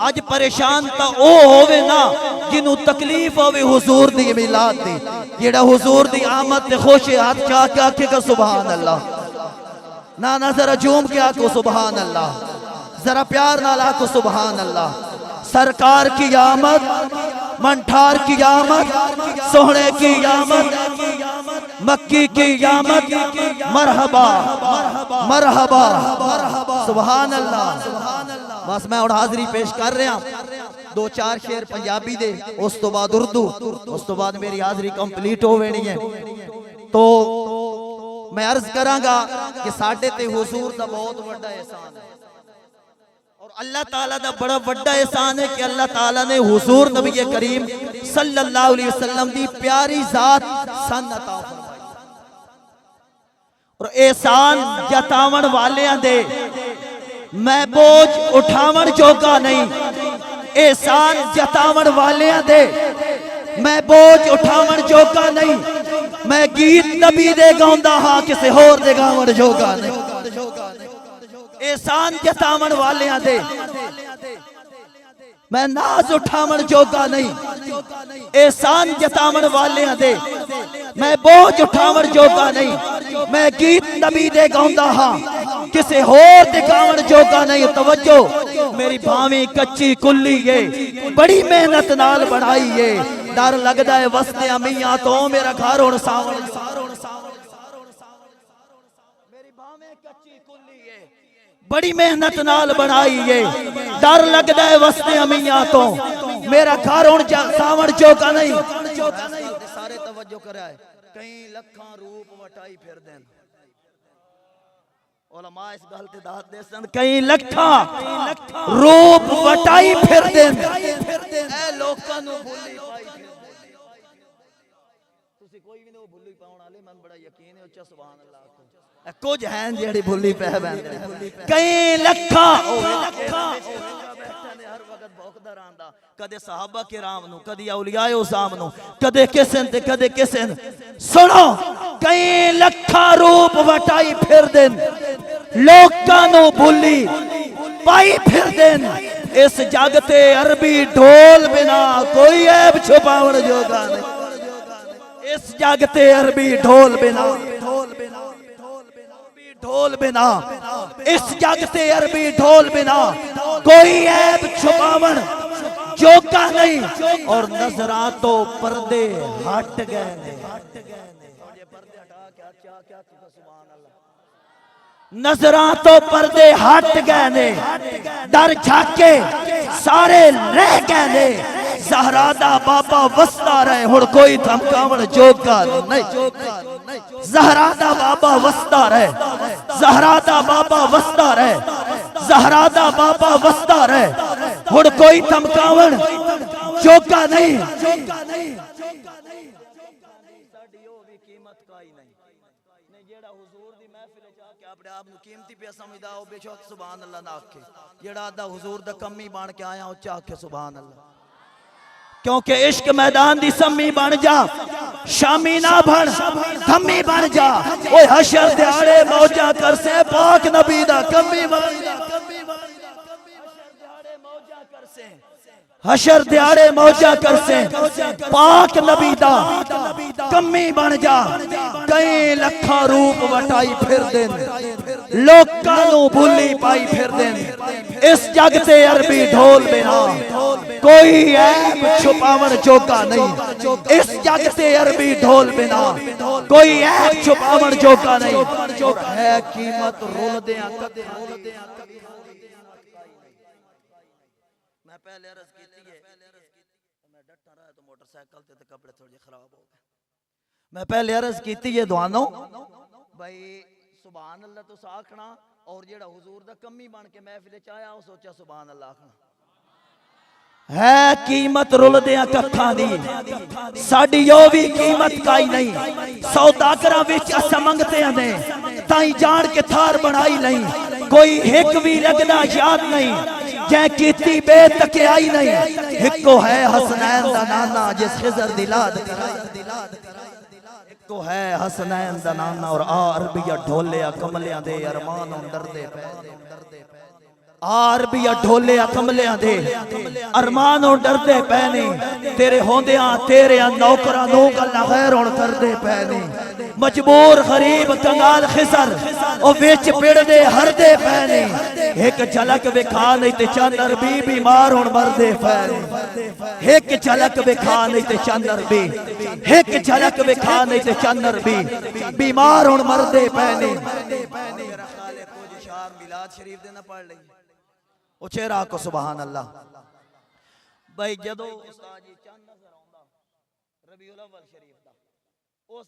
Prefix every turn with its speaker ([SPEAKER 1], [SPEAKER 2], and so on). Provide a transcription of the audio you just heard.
[SPEAKER 1] اج پریشان تا او ہووے نا جنوں تکلیف ہووے حضور دی میلاد دی، جیڑا حضور دی آمد تے خوش ہاتھ چاہ کے آکھے گا سبحان اللہ، نا ذرا جھوم کے آکھو سبحان اللہ، ذرا پیار نال آکھو سبحان اللہ۔ سرکار کی آمد، منٹھار کی آمد، سوہنے کی آمد، مکی کی آمد، مرحبا مرحبا سبحان اللہ۔ بس میں اور حاضری پیش کر رہا دو چار شعر پنجابی دے، اس تو بعد اردو، اس تو بعد میری حاضری کمپلیٹ ہو وینی ہے۔ تو میں عرض کراں گا کہ ساڈے تے حضور دا بہت بڑا احسان ہے، اور اللہ تعالیٰ دا بڑا بڑا احسان ہے کہ اللہ تعالیٰ نے حضور نبی کریم صلی اللہ علیہ وسلم دی پیاری ذات سن عطا فرمائی، اور احسان جتاون والیاں دے میں بوجھ اٹھاون جوگا نہیں، احسان جتاون والیاں دے میں بوجھ اٹھاون جوگا نہیں، میں گیت نبی دے گاوندا ہاں کسے ہور دے گاون جوگا نہیں۔ احسان جتاون والیاں دے میں ناز اٹھاون جوگا نہیں، احسان جتاون والیاں دے میں بوجھ اٹھاون جوگا نہیں، میں گیت نبی دے گاوندا ہاں کسے ہور دے گاون جوگا نہیں۔ توجہ میری بھاویں کچی کلی ہے، بڑی محنت نال بنائی ہے، ڈر لگدا ہے وسطے میاں تو میرا گھر ہن ساون، میری بھاویں کچی کلی ہے بڑی محنت نال بنائی ہے، ڈر لگدا ہے وسطے میاں تو میرا گھر ہن ساون جوگا نہیں۔ سارے توجہ کرائے، کئی لکھاں روپ وٹائی پھر دین، علماء اس گل تے داد دے سن، کئی لکھاں روپ وٹائی پھر دین، اے لوکاں نو بھولی پائی پھر دین۔ تسی کوئی بھی نہیں بھولی پاؤن والے، من بڑا یقین ہے اچھا سبحان اللہ کو کچھ ہیں جیڑی بھولی پہ بندے، کئی لکھاں ہر وقت بھوکدا رہندا، کدے صحابہ کرام نو، کدی اولیاء اعظم نو، کدے کسن تے کدے کسن۔ سنو کئی لکھاں روپ وٹائی پھر دین، لوکاں نو بھولی پائی پھر دین، اس جگ تے عربی ڈھول بنا کوئی عیب چھپاون جوگا نہیں، اس جگ تے عربی ڈھول بنا ڈھول بنا، اس جگ تے عربی ڈھول بنا کوئی عیب چھپاون جوگا نہیں، اور نظراں تو پردے ہٹ گئے، نظراں تو پردے ہٹ گئے نے، ڈر جھاکے سارے رہ گئے نے، زہرا دا بابا وسدا رہے ہن کوئی دھمکاون جوگا نہیں، زہرا دا بابا وسدا رہے، زہرا دا بابا وسدا رہے، زہرا دا بابا وسدا رہے ہن کوئی دھمکاون جوگا نہیں۔ ساڈی او بھی قیمت کائی نہیں، جیڑا حضور دی محفل وچ آ کے اپنے آپ نو قیمتی پیا سمجھدا او بے شک سبحان اللہ نہ آکھے، جیڑا دا حضور دا کمی بن کے آیا او چا کے سبحان اللہ، کیونکہ عشق میدان دی سمی بن جا، شامی نہ بن دھمی بن جا، اوہ حشر دیاڑے موجہ کر سے پاک نبی دا کمی بن جا، حشر دیاڑے موجہ کر سے پاک نبی دا کمی بن جا، کئی لکھاں روپ وٹائی پھر دین، لوکاں نو بھولی پائی پھر دین، اس جگ تے عربی ڈھول بنا کوئی عیب چھپاون جوگا نہیں، اس جگ تے عربی ڈھول بنا کوئی عیب چھپاون جوگا نہیں، ہے قیمت رول دیاں کدے میں پہلے عرض کیتی ہے، میں ڈٹا رہا تو موٹر سائیکل تے کپڑے تھوڑے خراب ہو گئے، میں پہلے عرض کیتی ہے دوانو بھائی سبحان اللہ تو ساکھنا، اور جیڑا حضور دا کمی بن کے محفل وچ آیا او سوچا سبحان اللہ آکھنا، ہے قیمت رول دیاں ککھاں دی، ساڈی یو بھی قیمت کائی نہیں، سوداگراں وچ اساں منگتے نے تائیں جان کے تھار بنائی نہیں، کوئی ایک بھی لگنا یاد نہیں، جے کیتی بے تکیائی نہیں، ہکو ہے حسنین دا نانا جس خضر دلاد ہکو ہے حسنین دا نانا، اور عربیہ ڈھولیا کملیاں دے ارمان اندر دے پہ، عربیہ ڈھولیاں کملیاں دے ارمانوں ڈردے پینے تیرے ہوندیاں تیرے نوکراں نو گلاں غیر ہون کردے پینے مجبور غریب کنگال خسر او وچ پڑ دے ہر دے پینے ایک جھلک وکھا نہیں تے چندر بی بیمار ہون مردے پینے ایک جھلک وکھا نہیں تے چندر بی ایک جھلک وکھا نہیں تے چندر بی بیمار ہون مردے پینے میرا خالق کو جو شعر میلاد شریف دے نہ پڑھ لئی اچھے راہ کو سبحان اللہ بھائی جدو استاد جی چند نظر آؤں ربیع الاول شریف دا اس